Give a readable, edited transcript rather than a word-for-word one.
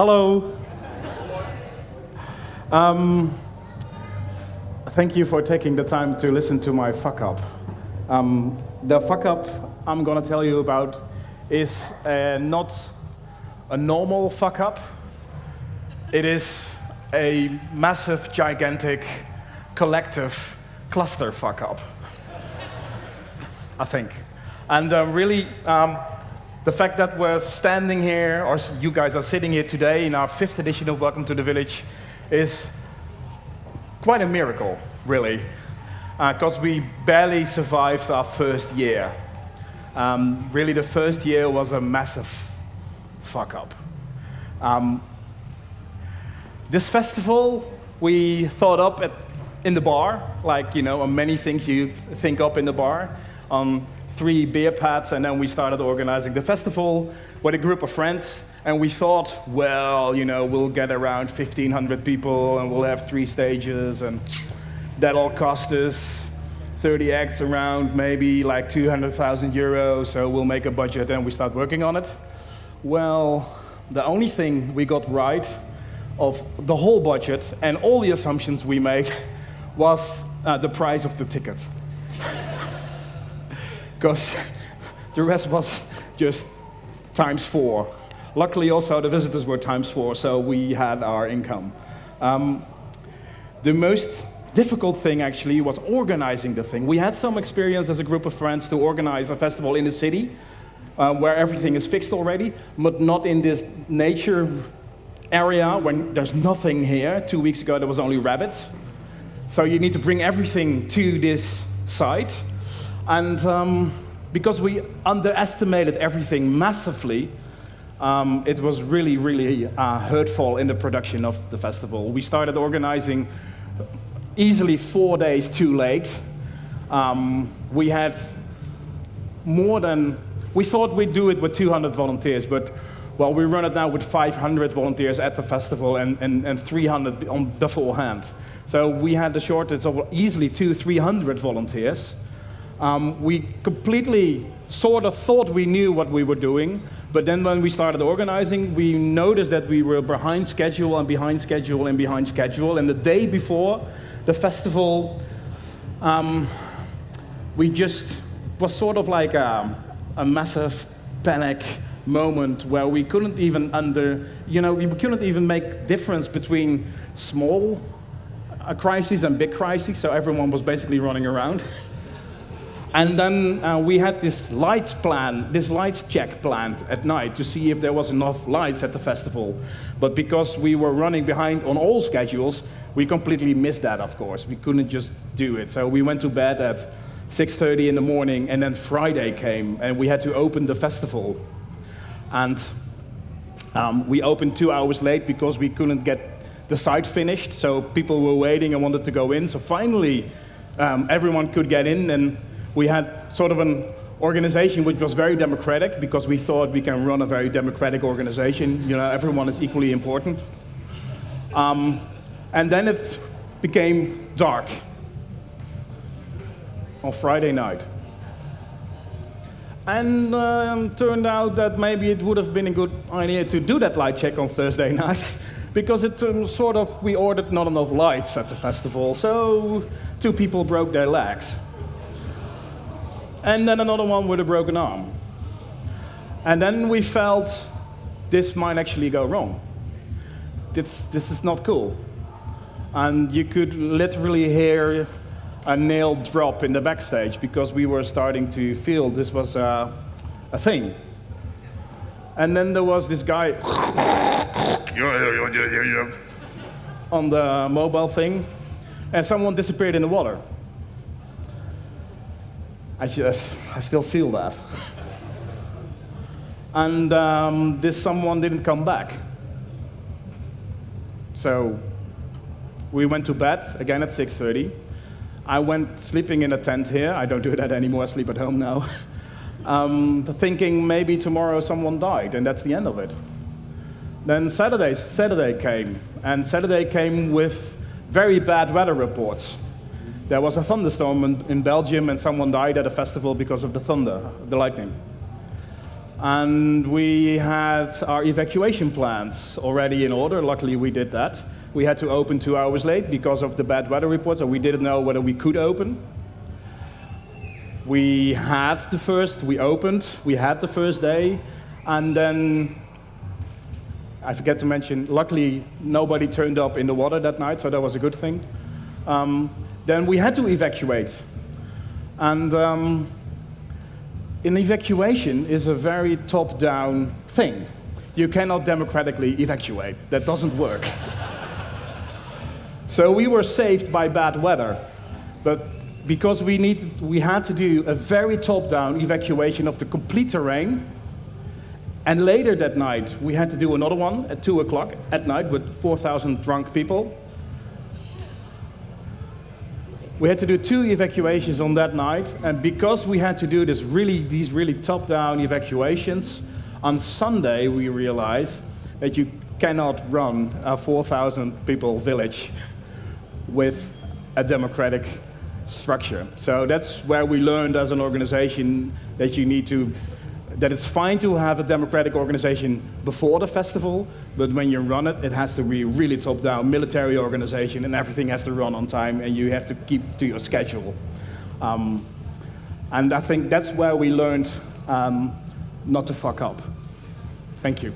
Hello. Thank you for taking the time to listen to my FuckUp. The FuckUp I'm going to tell you about is not a normal FuckUp. It is a massive, gigantic, collective cluster FuckUp, I think. And really, the fact that we're standing here, or you guys are sitting here today in our 5th edition of Welcome to the Village, is quite a miracle, really, because we barely survived our first year. Really, the first year was a massive fuck-up. This festival we thought up in the bar, like, you know, on many things you think up in the bar, on 3 beer pads, and then we started organizing the festival with a group of friends, and we thought, well, you know, we'll get around 1,500 people, and we'll have 3 stages, and that'll cost us 30 acts around maybe like 200,000 euros, so we'll make a budget and we start working on it. Well, the only thing we got right of the whole budget and all the assumptions we made was the price of the ticket. Because the rest was just times 4. Luckily also the visitors were times 4, so we had our income. The most difficult thing actually was organizing the thing. We had some experience as a group of friends to organize a festival in the city, where everything is fixed already, but not in this nature area when there's nothing here. 2 weeks ago there was only rabbits. So you need to bring everything to this site. And because we underestimated everything massively, it was really, really hurtful in the production of the festival. We started organizing easily 4 days too late. We had we thought we'd do it with 200 volunteers, but well, we run it now with 500 volunteers at the festival and 300 on the full hand. So we had a shortage of easily 200-300 volunteers. We completely sort of thought we knew what we were doing, but then when we started organizing, we noticed that we were behind schedule and behind schedule and behind schedule. And the day before the festival, we just was sort of like a massive panic moment where we couldn't even we couldn't even make difference between small crises and big crises. So everyone was basically running around. And then we had this lights check planned at night to see if there was enough lights at the festival. But because we were running behind on all schedules, we completely missed that, of course. We couldn't just do it. So we went to bed at 6:30 in the morning, and then Friday came, and we had to open the festival. And we opened 2 hours late because we couldn't get the site finished. So people were waiting and wanted to go in. So finally, everyone could get in, and we had sort of an organization which was very democratic because we thought we can run a very democratic organization. You know, everyone is equally important. And then it became dark on Friday night. And turned out that maybe it would have been a good idea to do that light check on Thursday night because it we ordered not enough lights at the festival, so 2 people broke their legs. And then another one with a broken arm. And then we felt this might actually go wrong. This is not cool. And you could literally hear a nail drop in the backstage because we were starting to feel this was a thing. And then there was this guy on the mobile thing, and someone disappeared in the water. I still feel that. And this someone didn't come back. So we went to bed, again at 6:30. I went sleeping in a tent here. I don't do that anymore, I sleep at home now. Thinking maybe tomorrow someone died, and that's the end of it. Then Saturday came, and Saturday came with very bad weather reports. There was a thunderstorm in Belgium, and someone died at a festival because of the thunder, the lightning. And we had our evacuation plans already in order. Luckily, we did that. We had to open 2 hours late because of the bad weather reports, so we didn't know whether we could open. We had the first day, and then, I forget to mention, luckily nobody turned up in the water that night, so that was a good thing. Then we had to evacuate. And an evacuation is a very top-down thing. You cannot democratically evacuate. That doesn't work. So we were saved by bad weather, but because we had to do a very top-down evacuation of the complete terrain, and later that night we had to do another one at 2 o'clock at night with 4,000 drunk people. We had to do 2 evacuations on that night, and because we had to do these really top-down evacuations, on Sunday we realized that you cannot run a 4,000 people village with a democratic structure. So that's where we learned as an organization that that it's fine to have a democratic organization before the festival, but when you run it, it has to be a really top-down military organization, and everything has to run on time, and you have to keep to your schedule. And I think that's where we learned not to fuck up. Thank you.